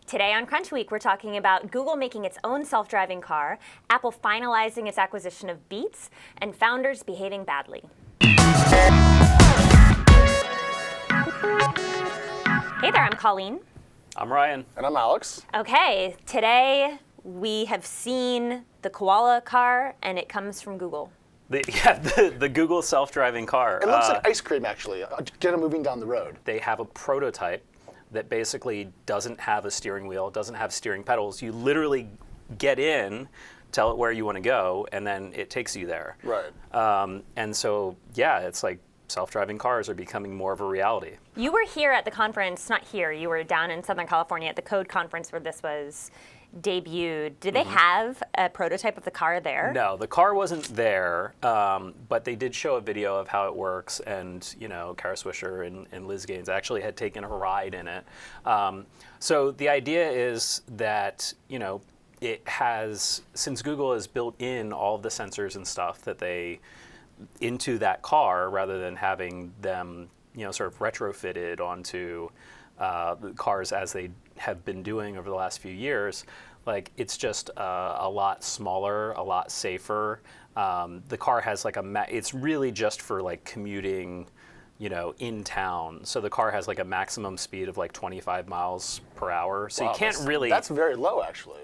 Today on Crunch Week, we're talking about Google making its own self-driving car, Apple finalizing its acquisition of Beats, and founders behaving badly. Hey there, I'm Colleen. I'm Ryan. And I'm Alex. Okay, today we have seen the koala car, and it comes from Google. The Google self-driving car. It looks like ice cream, actually. Get it moving down the road. They have a prototype that basically doesn't have a steering wheel, doesn't have steering pedals. You literally get in, tell it where you want to go, and then it takes you there. Right. And so, yeah, it's like self-driving cars are becoming more of a reality. You were here at the conference, not here, you were down in Southern California at the Code conference where this was debuted. Did they have a prototype of the car there? No, the car wasn't there, but they did show a video of how it works, and Kara Swisher and Liz Gaines actually had taken a ride in it. So the idea is that it has, since Google has built in all of the sensors and stuff that they into that car, rather than having them sort of retrofitted onto the cars as they have been doing over the last few years, like it's just a lot smaller, a lot safer. The car has like it's really just for like commuting, in town. So the car has like a maximum speed of like 25 miles per hour. So wow, you can't really. That's very low, actually.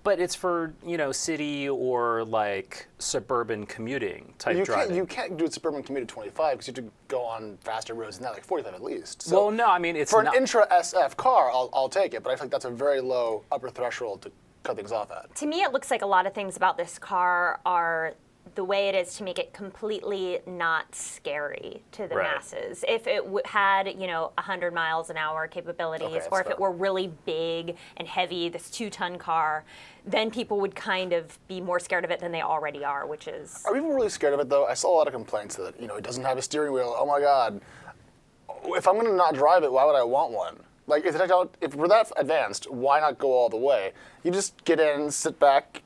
But it's for city or like suburban commuting type driving. You can't do a suburban commute at 25 because you have to go on faster roads than that, like 45 at least. So well, no, I mean it's for an intra SF car, I'll take it, but I feel like that's a very low upper threshold to cut things off at. To me, it looks like a lot of things about this car are the way it is to make it completely not scary to the masses. If it had, 100 miles an hour capabilities, or if it were really big and heavy, this 2-ton car, then people would kind of be more scared of it than they already are, which is... Are people really scared of it, though? I saw a lot of complaints that, it doesn't have a steering wheel. Oh, my God. If I'm going to not drive it, why would I want one? Like, if we're that advanced, why not go all the way? You just get in, sit back,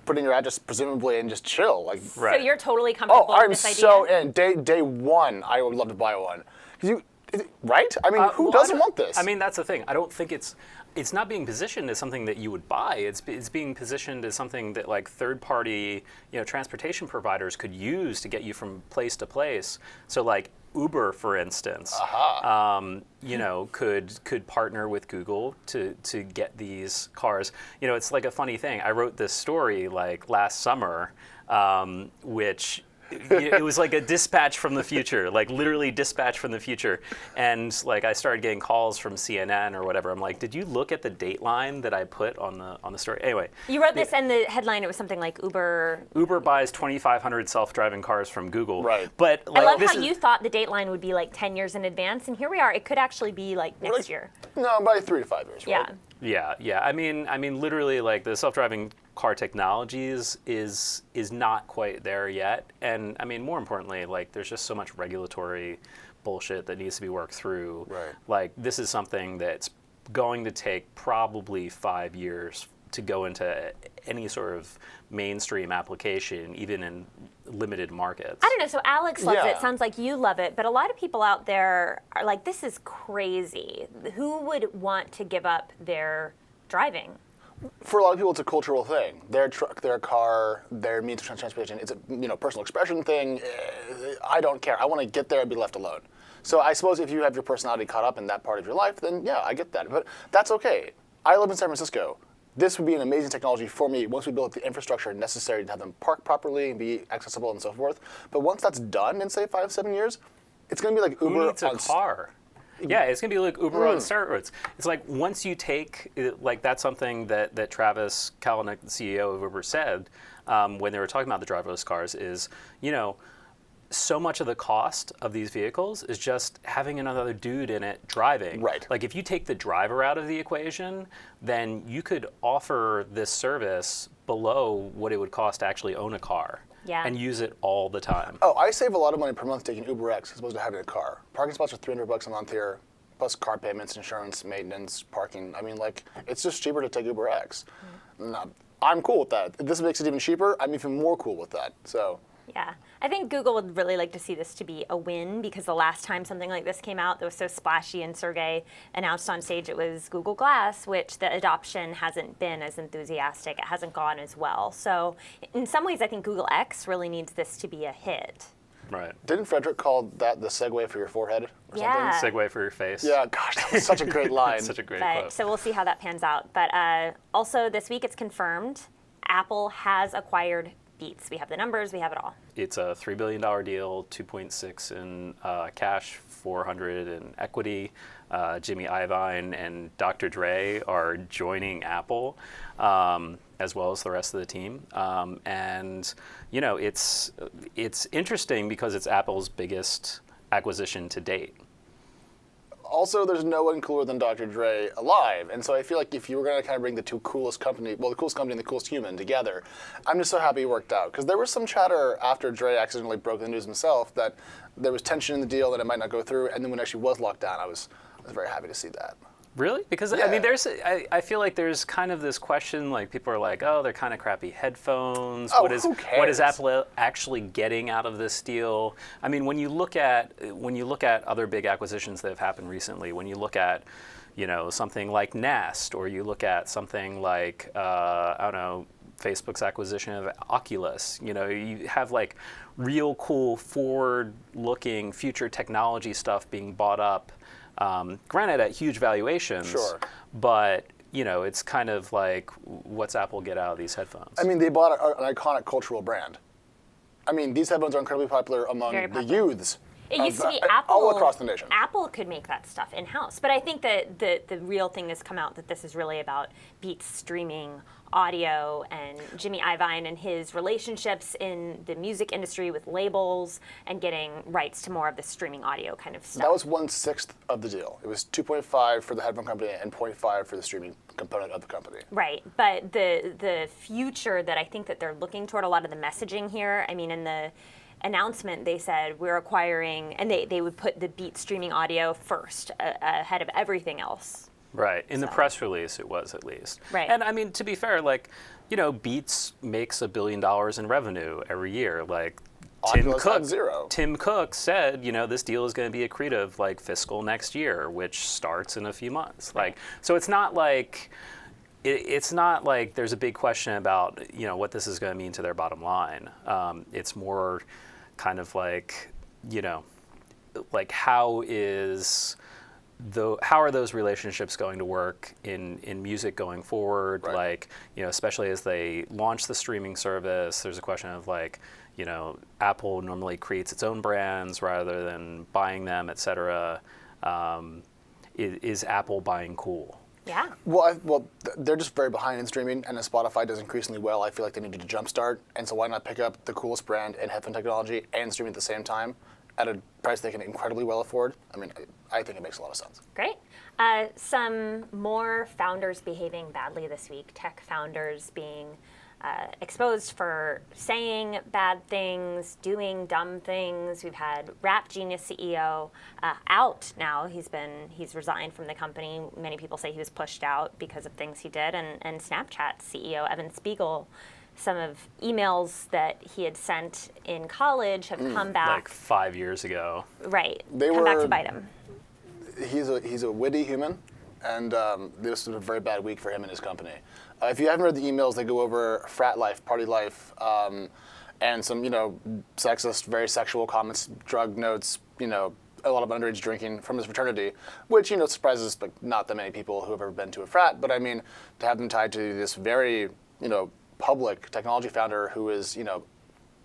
put in your address, presumably, and just chill. Like, So you're totally comfortable with this idea? Oh, I'm so in. Day one, I would love to buy one. Right? I mean, who doesn't want this? I mean, that's the thing. I don't think it's not being positioned as something that you would buy. It's being positioned as something that like third-party, transportation providers could use to get you from place to place. So like Uber, for instance, could partner with Google to get these cars. It's like a funny thing. I wrote this story like last summer, which it was like a dispatch from the future, like literally dispatch from the future. And like I started getting calls from CNN or whatever. I'm like, did you look at the dateline that I put on the story? Anyway. You wrote this and the headline, it was something like Uber buys 2,500 self-driving cars from Google. Right. But like, I love how you thought the dateline would be like 10 years in advance, and here we are. It could actually be like next year. No, by 3 to 5 years, right? Yeah. I mean, literally, like the self-driving car technologies is not quite there yet, and I mean, more importantly, like there's just so much regulatory bullshit that needs to be worked through. Right. Like this is something that's going to take probably 5 years to go into any sort of mainstream application, even in limited markets. I don't know. So Alex loves it. Sounds like you love it. But a lot of people out there are like, this is crazy. Who would want to give up their driving? For a lot of people, it's a cultural thing. Their truck, their car, their means of transportation. It's a personal expression thing. I don't care. I want to get there and be left alone. So I suppose if you have your personality caught up in that part of your life, then yeah, I get that. But that's okay. I live in San Francisco. This would be an amazing technology for me once we build the infrastructure necessary to have them park properly and be accessible and so forth. But once that's done in, say, 5-7 years, it's going to be like Uber. Who needs a car? Yeah, it's going to be like Uber on steroids. It's like once you take, like that's something that Travis Kalanick, the CEO of Uber, said when they were talking about the driverless cars is, so much of the cost of these vehicles is just having another dude in it driving. Right. Like if you take the driver out of the equation, then you could offer this service below what it would cost to actually own a car. Yeah. And use it all the time. Oh, I save a lot of money per month taking UberX as opposed to having a car. Parking spots are $300 a month here, plus car payments, insurance, maintenance, parking. I mean, like, it's just cheaper to take UberX. I'm cool with that. If this makes it even cheaper, I'm even more cool with that. So. Yeah. I think Google would really like to see this to be a win, because the last time something like this came out that was so splashy and Sergey announced on stage, it was Google Glass, which the adoption hasn't been as enthusiastic. It hasn't gone as well. So in some ways, I think Google X really needs this to be a hit. Right. Didn't Frederick call that the Segway for your forehead or Yeah. something? Segue for your face. Yeah, gosh, that was such a great line. Such a great But, quote. so we'll see how that pans out. But also this week it's confirmed Apple has acquired Beats. We have the numbers, we have it all. It's a $3 billion deal, 2.6 in cash, 400 in equity. Jimmy Iovine and Dr. Dre are joining Apple, as well as the rest of the team. And you know, it's interesting because it's Apple's biggest acquisition to date. Also, there's no one cooler than Dr. Dre alive, and so I feel like if you were going to kind of bring the two coolest company, well, the coolest company and the coolest human together, I'm just so happy it worked out. Because there was some chatter after Dre accidentally broke the news himself that there was tension in the deal that it might not go through, and then when it actually was locked down, I was very happy to see that. Really? Because Yeah. I mean, I feel like there's kind of this question, like people are like, oh, they're kind of crappy headphones. Oh, What is who what is cares? Apple actually getting out of this deal? I mean, when you look at other big acquisitions that have happened recently, when you look at, you know, something like Nest, or you look at something like I don't know, Facebook's acquisition of Oculus, you know, you have like real cool forward-looking future technology stuff being bought up. Granted, at huge valuations, Sure. but you know, it's kind of like, what's Apple get out of these headphones? I mean, they bought an iconic cultural brand. I mean, these headphones are incredibly popular among Very the popular. youths. It used to be all across the nation. Apple could make that stuff in-house. But I think that the real thing has come out that this is really about Beats streaming audio and Jimmy Iovine and his relationships in the music industry with labels and getting rights to more of the streaming audio kind of stuff. That was 1/6 of the deal. It was 2.5 for the headphone company and 0.5 for the streaming component of the company. Right, but the future that I think that they're looking toward, a lot of the messaging here, I mean, in the announcement they said we're acquiring, and they would put the Beat streaming audio first ahead of everything else. Right. In the press release, it was at least. Right. And I mean, to be fair, like, you know, Beats makes $1 billion in revenue every year. Like, Oculus had zero. Tim Cook said, you know, this deal is going to be accretive like fiscal next year, which starts in a few months. Like, so it's not like it's not like there's a big question about, you know, what this is going to mean to their bottom line. It's more kind of like, you know, like how are those relationships going to work in music going forward? Right. Like, you know, especially as they launch the streaming service, there's a question of like, you know, Apple normally creates its own brands rather than buying them, et cetera. Is Apple buying cool? Yeah. Well, they're just very behind in streaming, and as Spotify does increasingly well, I feel like they need to jumpstart. And so why not pick up the coolest brand in headphone technology and streaming at the same time at a price they can incredibly well afford? I mean, I think it makes a lot of sense. Great. Some more founders behaving badly this week. Tech founders being exposed for saying bad things, doing dumb things. We've had Rap Genius CEO out now. He's resigned from the company. Many people say he was pushed out because of things he did. And Snapchat CEO Evan Spiegel, some of emails that he had sent in college have come back. Like 5 years ago. Right. They come back were- to bite him. He's a witty human, and this was a very bad week for him and his company. If you haven't read the emails, they go over frat life, party life, and some, you know, sexist, very sexual comments, drug notes, you know, a lot of underage drinking from his fraternity, which, you know, surprises like not that many people who have ever been to a frat. But I mean, to have them tied to this very, you know, public technology founder who is, you know,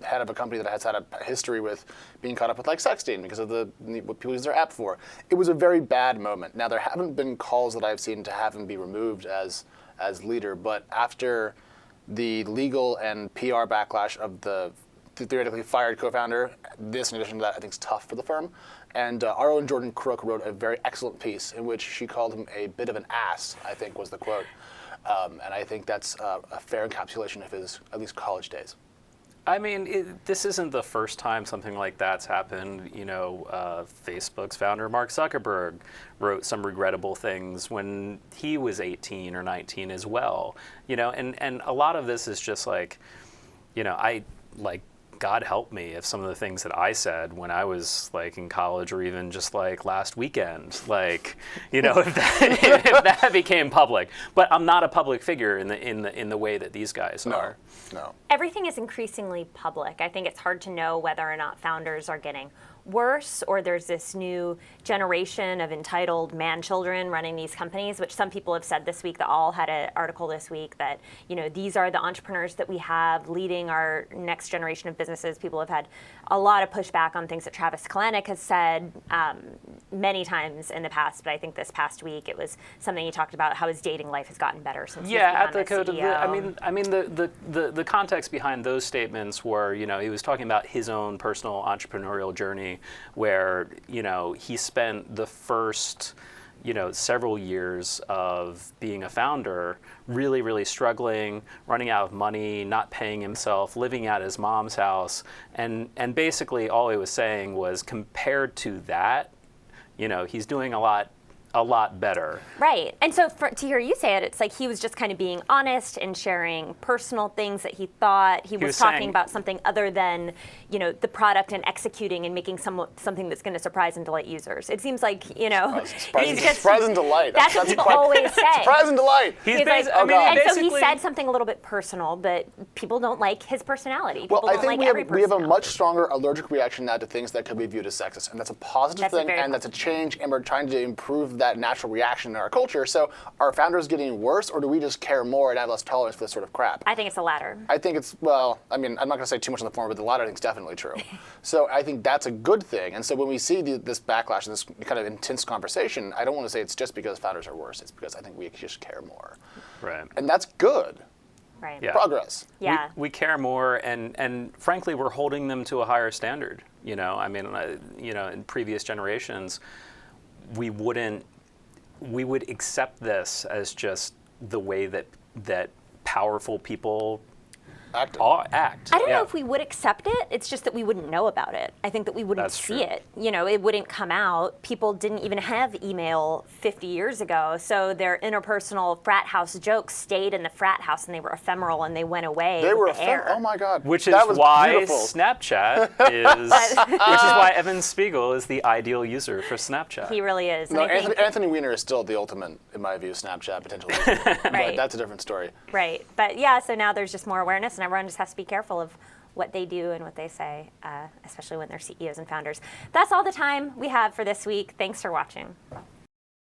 head of a company that has had a history with being caught up with like sexting because of what people use their app for. It was a very bad moment. Now, there haven't been calls that I've seen to have him be removed as leader, but after the legal and PR backlash of the theoretically fired co-founder, this, in addition to that, I think is tough for the firm. And our own Jordan Crook wrote a very excellent piece in which she called him a bit of an ass, I think was the quote. And I think that's a fair encapsulation of his, at least, college days. I mean, this isn't the first time something like that's happened. You know, Facebook's founder, Mark Zuckerberg, wrote some regrettable things when he was 18 or 19 as well. You know, and a lot of this is just like, you know, God help me if some of the things that I said when I was like in college or even just like last weekend, like, you know, if that became public. But I'm not a public figure in the way that these guys are. No. Everything is increasingly public. I think it's hard to know whether or not founders are getting worse, or there's this new generation of entitled man-children running these companies, which some people have said this week. The All had an article this week that, you know, these are the entrepreneurs that we have leading our next generation of businesses. People have had a lot of pushback on things that Travis Kalanick has said many times in the past, but I think this past week it was something he talked about, how his dating life has gotten better since he's at the become code of CEO. I mean the context behind those statements were, you know, he was talking about his own personal entrepreneurial journey, where, you know, he spent the first, you know, several years of being a founder really, really struggling, running out of money, not paying himself, living at his mom's house, and basically all he was saying was, compared to that, you know, he's doing a lot better. Right. And so to hear you say it, it's like he was just kind of being honest and sharing personal things that he thought. He was talking about something other than, you know, the product and executing and making something that's going to surprise and delight users. It seems like, you know, surprise and delight. That's what people always say. Surprise and delight. And so he said something a little bit personal, but people don't like his personality. People I think we have a much stronger allergic reaction now to things that could be viewed as sexist, and that's a positive thing, and that's a change, and we're trying to improve that natural reaction in our culture. So are founders getting worse, or do we just care more and have less tolerance for this sort of crap? I think it's the latter. I think it's, well, I mean, I'm not going to say too much on the former, but the latter I think is definitely true. So I think that's a good thing. And so when we see this backlash and this kind of intense conversation, I don't want to say it's just because founders are worse. It's because I think we just care more. Right. And that's good. Right. Yeah. Progress. Yeah. We care more, and frankly, we're holding them to a higher standard. You know, I mean, you know, in previous generations, we would accept this as just the way that powerful people act. I don't know if we would accept it. It's just that we wouldn't know about it. I think that we wouldn't see it. You know, it wouldn't come out. People didn't even have email 50 years ago, so their interpersonal frat house jokes stayed in the frat house, and they were ephemeral, and they went away. They were ephemeral. Oh my God! Which is why Snapchat is. Which is why Evan Spiegel is the ideal user for Snapchat. He really is. No, Anthony Weiner is still the ultimate, in my view, Snapchat potential user. But that's a different story. Right. But yeah, so now there's just more awareness, and everyone just has to be careful of what they do and what they say, especially when they're CEOs and founders. That's all the time we have for this week. Thanks for watching.